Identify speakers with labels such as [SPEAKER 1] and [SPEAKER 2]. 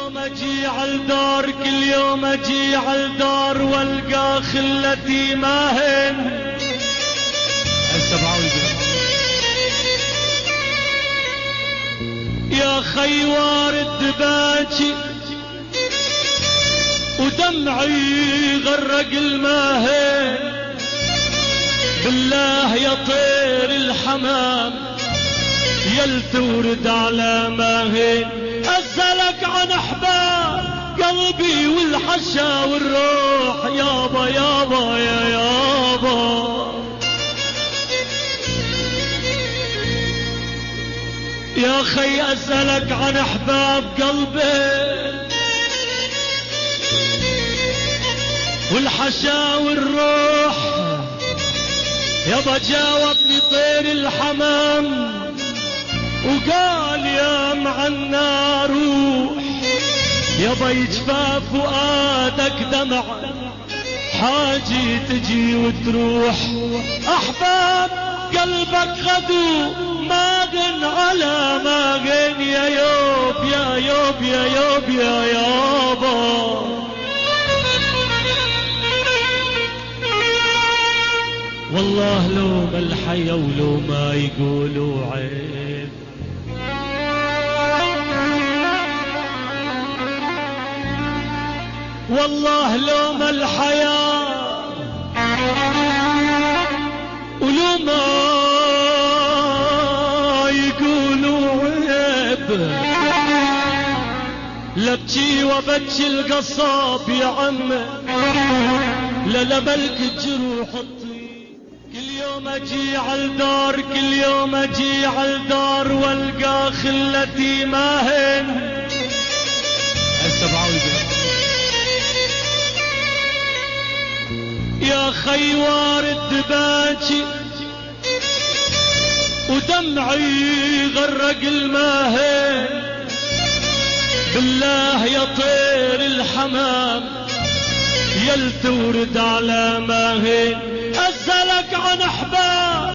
[SPEAKER 1] يوم اجي عالدار كل يوم اجي عالدار والقى خلتي ماهن. يا خي وارد باجي ودمعي غرق الماهن. بالله يا طير الحمام يل تورد على ماهن. أسألك عن أحباب قلبي والحشا والروح يابا يابا يا يابا. يا خي أسألك عن أحباب قلبي والحشا والروح يابا. جاوبني طير الحمام وقال يا معنا روح يابا. يجفى فؤادك دمع حاجي تجي وتروح. أحباب قلبك غدو ماغن على ماغن يا يوب يا يوب يا يوب يا يابا. والله لو ما الحيا ولو ما يقولوا عيب. والله لو ما الحياة ولو ما يقولوا عيب. لبكي وبكي القصاب يا عم لا ملك الجروح الطيب. كل يوم اجي عالدار كل يوم اجي عالدار والقى خلتي ماهن. يا خي وارد باجي ودمعي غرق الماهن. بالله يا طير الحمام يل تورد على ماهن. أسألك عن أحباب